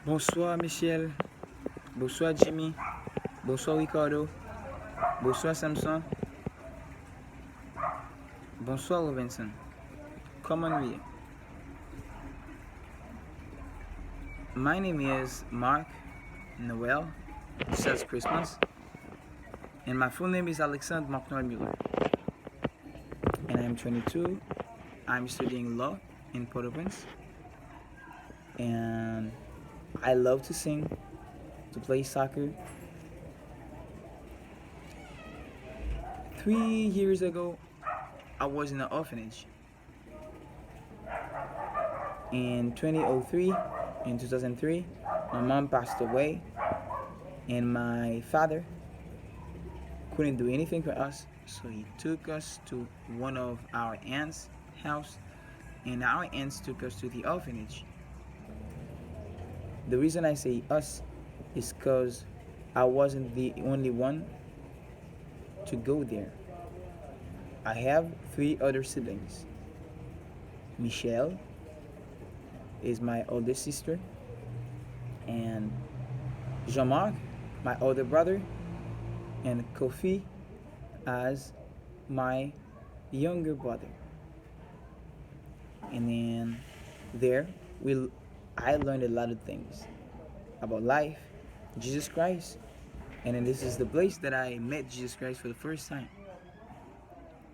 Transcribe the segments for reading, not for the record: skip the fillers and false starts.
Bonsoir Michel, bonsoir Jimmy, bonsoir Ricardo, bonsoir Samson, bonsoir Robinson. Come on with. My name is Mark Noel. This is Christmas. And my full name is Alexandre Mark Noel Mueller. And I'm 22. I'm studying law in Port-au-Prince. And I love to sing, to play soccer. 3 years ago, I was in an orphanage. In 2003, in 2003, my mom passed away, and my father couldn't do anything for us, so he took us to one of our aunts' house, and our aunts took us to the orphanage. The reason I say us is because I wasn't the only one to go there. I have three other siblings. Michelle is my oldest sister, and Jean-Marc, my older brother, and Kofi as my younger brother. And then there, we, I learned a lot of things about life, Jesus Christ, and then this is the place that I met Jesus Christ for the first time.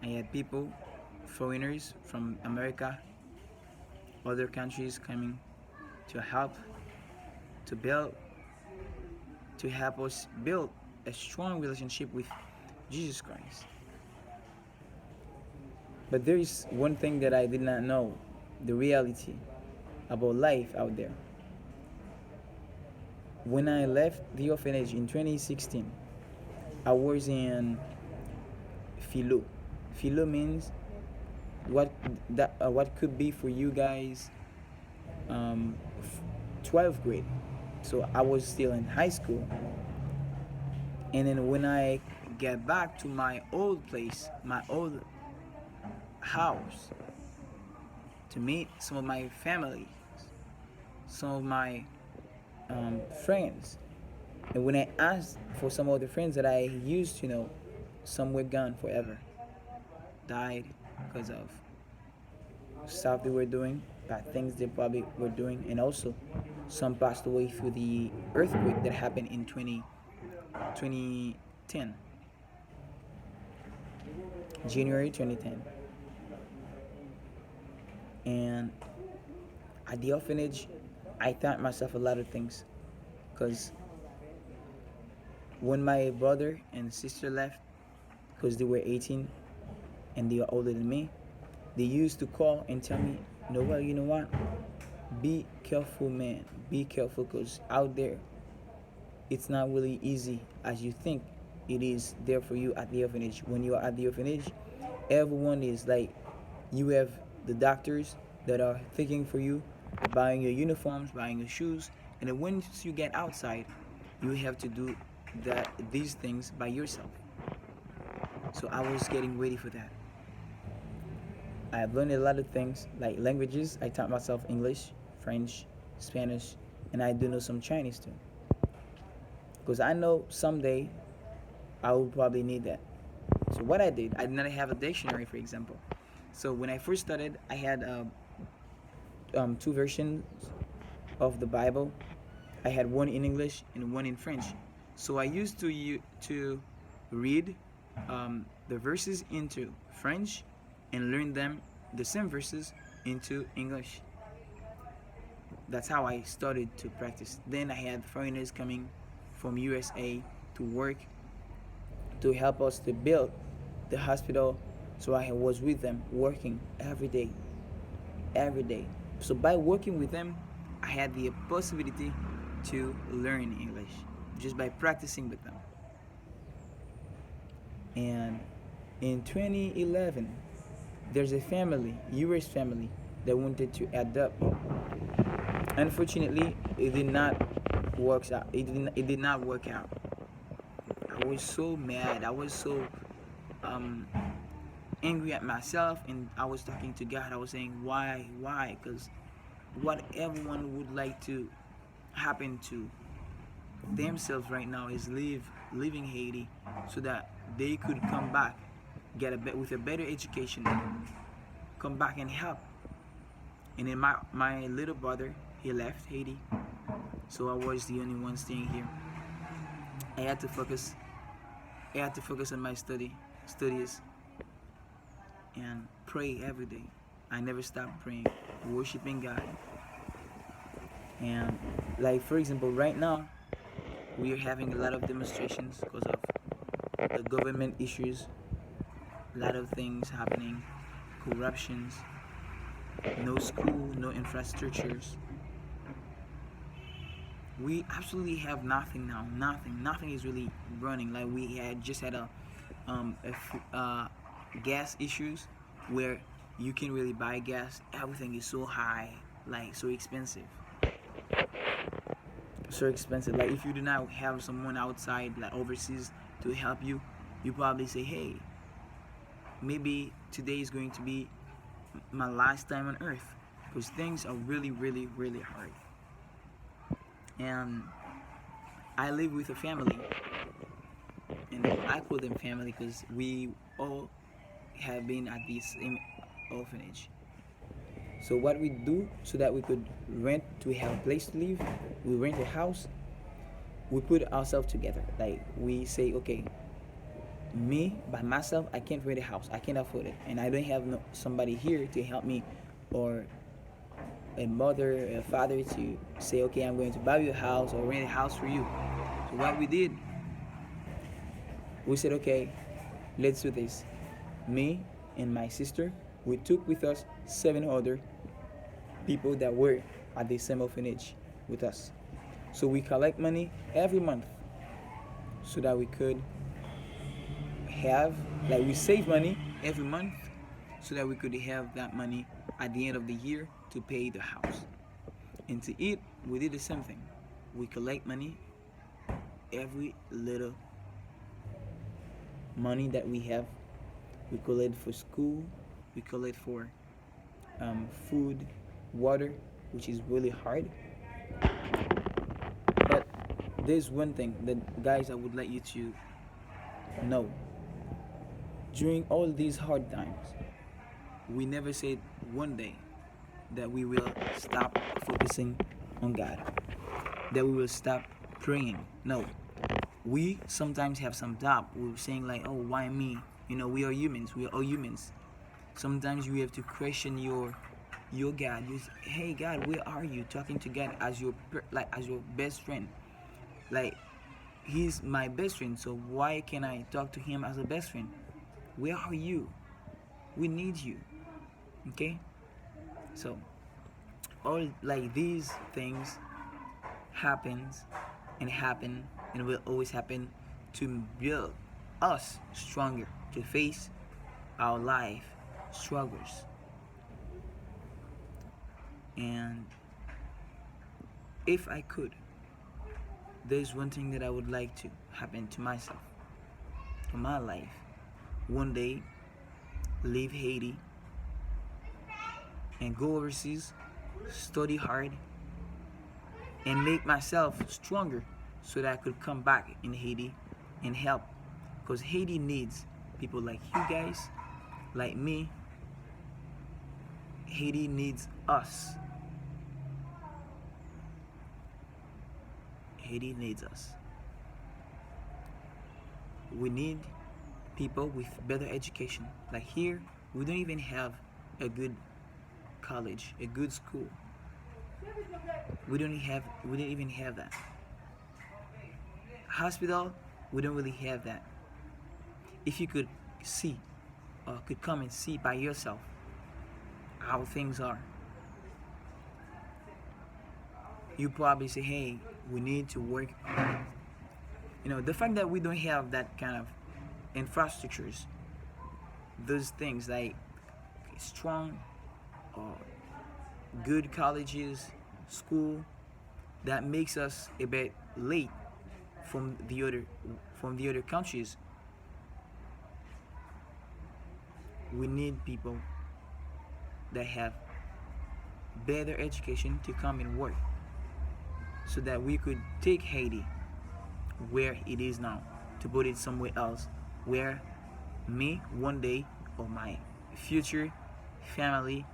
I had people, foreigners from America, other countries coming to help, to build, to help us build a strong relationship with Jesus Christ. But there is one thing that I did not know, the reality about life out there. When I left the orphanage in 2016, I was in philo. Philo means what could be for you guys 12th grade. So I was still in high school. And then when I get back to my old place, my old house, to meet some of my family, some of my friends, and when I asked for some of the friends that I used to know, some were gone forever, died because of stuff they were doing, bad things they probably were doing, and also some passed away through the earthquake that happened in 2010, January 2010. And at the orphanage, I taught myself a lot of things, because when my brother and sister left, because they were 18 and they were older than me, they used to call and tell me, Noel, you know what? Be careful, man. Be careful, because out there, it's not really easy as you think it is there for you at the orphanage. When you are at the orphanage, everyone is like, you have the doctors that are thinking for you, buying your uniforms, buying your shoes, and then once you get outside, you have to do these things by yourself. So I was getting ready for that. I've learned a lot of things like languages. I taught myself English, French, Spanish, and I do know some Chinese too. Because I know someday I will probably need that. So what I did not have a dictionary, for example. So when I first started, I had two versions of the Bible. I had one in English and one in French. So I used to read the verses into French and learn them, the same verses, into English. That's how I started to practice. Then I had foreigners coming from USA to work, to help us to build the hospital. So I was with them working every day, every day. So by working with them, I had the possibility to learn English just by practicing with them. And in 2011, there's a family, US family, that wanted to adopt me. Unfortunately, it did not work out. It did not work out. I was so mad. I was so um, angry at myself, and I was talking to God. I was saying, why? Because what everyone would like to happen to themselves right now is leaving Haiti so that they could come back, with a better education, come back and help. And then my little brother, he left Haiti, so I was the only one staying here. I had to focus. I had to focus on my studies, and pray every day. I never stopped praying, worshiping God. And like for example, right now we are having a lot of demonstrations because of the government issues, a lot of things happening, corruptions, no school, no infrastructures. We absolutely have nothing now. Nothing is really running. Like we had just had gas issues where you can really buy gas. Everything is so high, like so expensive. So expensive. Like if you do not have someone outside, like overseas, to help you, you probably say, "Hey, maybe today is going to be my last time on Earth," because things are really, really, really hard. And I live with a family, and I call them family because we all have been at the same orphanage. So what we do so that we could rent to have a place to live, we rent a house. We put ourselves together. Like we say, okay, me by myself, I can't rent a house. I can't afford it, and I don't have somebody here to help me, or a mother, a father to say, okay, I'm going to buy you a house or rent a house for you. So what we did, we said, okay, let's do this. Me and my sister, we took with us 7 other people that were at the same orphanage with us. So we collect money every month so that we could have, like we save money every month so that we could have that money at the end of the year to pay the house. And to eat, we did the same thing. We collect money, every little money that we have. We collect for school, we collect for food, water, which is really hard. But there's one thing that, guys, I would like you to know. During all these hard times, we never said one day that we will stop focusing on God, that we will stop praying. No, we sometimes have some doubt. We're saying like, oh, why me? You know, we are humans. We are all humans. Sometimes you have to question your God. You say, hey God, where are you? Talking to God as as your best friend. Like he's my best friend, so why can I talk to him as a best friend? Where are you? We need you. Okay? So all like these things happens and happen and will always happen to build us stronger to face our life struggles. And if I could, there's one thing that I would like to happen to myself, to my life. One day, leave Haiti and go overseas, study hard, and make myself stronger so that I could come back in Haiti and help. Because Haiti needs people like you guys, like me. Haiti needs us. Haiti needs us. We need people with better education. Like here, we don't even have a good college, a good school. We don't even have that. Hospital, we don't really have that. If you could see, or could come and see by yourself how things are, you probably say, hey, we need to work. You know, the fact that we don't have that kind of infrastructures, those things like strong or good colleges, school, that makes us a bit late from the other countries. We need people that have better education to come and work. so that we could take Haiti where it is now to put it somewhere else where me one day or my future family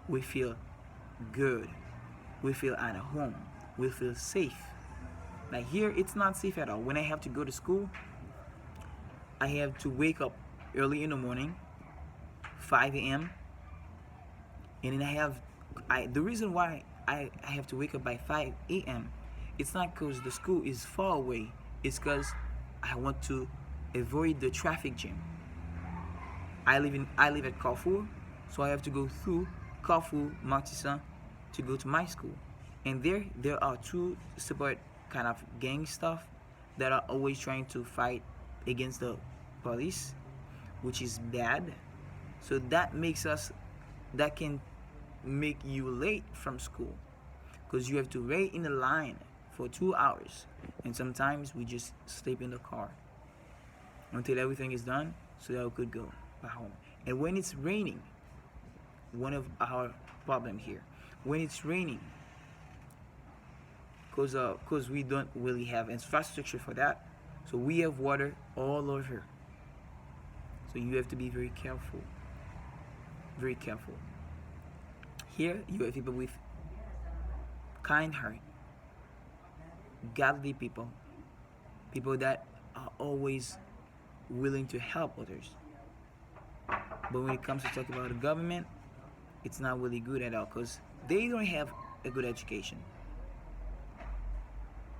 we feel good, we feel at home, we feel safe. Like here it's not safe at all. When I have to go to school, I have to wake up early in the morning, 5 a.m. and then the reason why I have to wake up by 5 a.m. it's not because the school is far away, it's because I want to avoid the traffic jam. I live at Carrefour, so I have to go through Carrefour Martissan to go to my school. And there are two separate kind of gang stuff that are always trying to fight against the police, which is bad. So that can make you late from school because you have to wait in the line for 2 hours, and sometimes we just sleep in the car until everything is done so that we could go back home. And when it's raining, one of our problem here, when it's raining, because we don't really have infrastructure for that, so we have water all over. So you have to be very careful, very careful. Here you have people with kind heart, godly people, people that are always willing to help others. But when it comes to talk about the government, it's not really good at all because they don't have a good education.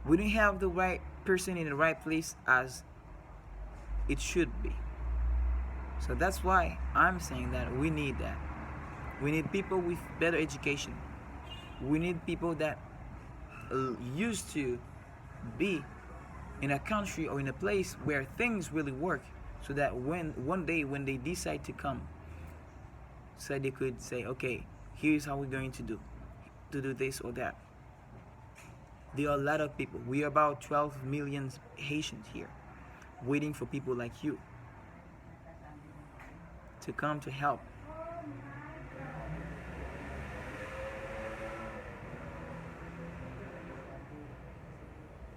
We don't have the right person in the right place as it should be. So that's why I'm saying that we need that. We need people with better education. We need people that used to be in a country or in a place where things really work, so that when one day when they decide to come, so they could say, okay, here's how we're going to do this or that. There are a lot of people. We are about 12 million Haitians here, waiting for people like you to come to help.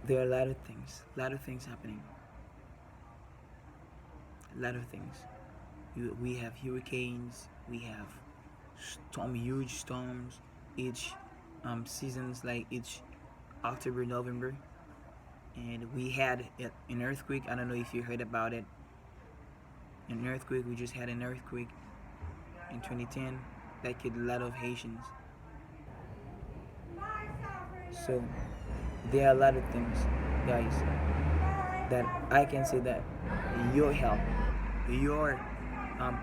There are a lot of things happening. A lot of things. We have hurricanes, we have huge storms, each seasons, like each October, November. And we had an earthquake. I don't know if you heard about it. An earthquake. We just had an earthquake in 2010 that killed a lot of Haitians. So there are a lot of things, guys, that I can say that your help, your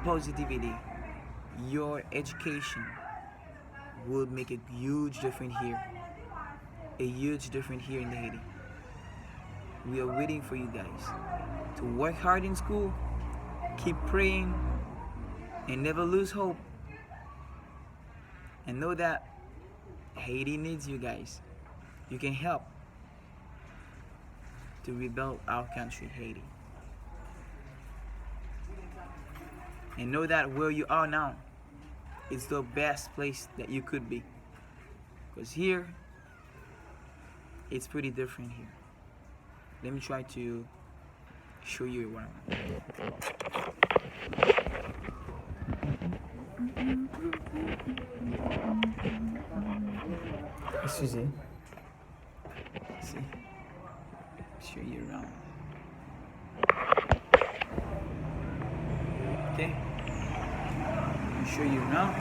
positivity, your education would make a huge difference here. A huge difference here in Haiti. We are waiting for you guys to work hard in school, keep praying, and never lose hope. And know that Haiti needs you guys. You can help to rebuild our country, Haiti. And know that where you are now is the best place that you could be. Because here, it's pretty different here. Let me try to show you what I want. Excuse me. See, show you around. Okay, I'll show you around.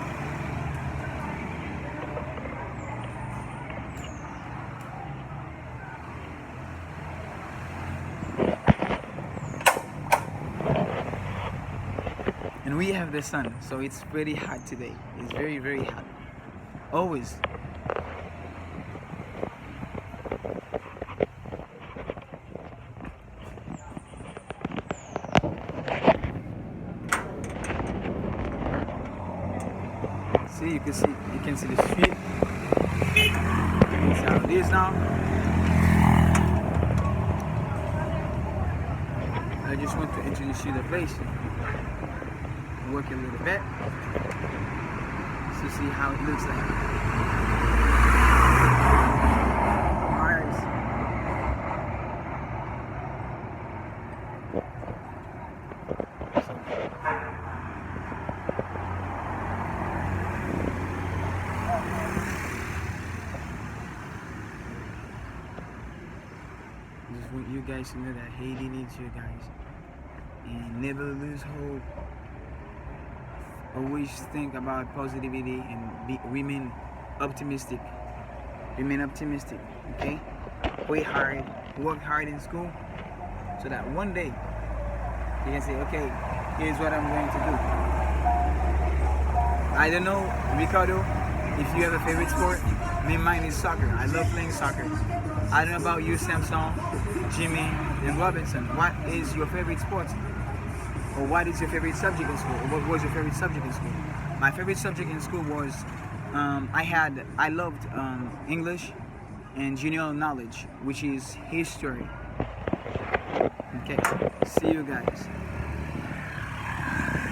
And we have the sun, so it's pretty hot today. It's very, very hot. Always. See, you can see the street. That's how it is now. I just want to introduce you to the place. Work a little bit to see how it looks like. want you guys to know that Haiti needs you guys. And never lose hope. Always think about positivity and remain optimistic. Remain optimistic, okay? Work hard in school, so that one day you can say, okay, here's what I'm going to do. I don't know, Ricardo, if you have a favorite sport. Mine is soccer. I love playing soccer. I don't know about you, Samson, Jimmy, and Robinson. What is your favorite sport? Or what is your favorite subject in school? Or what was your favorite subject in school? My favorite subject in school was I loved English and general knowledge, which is history. Okay, see you guys.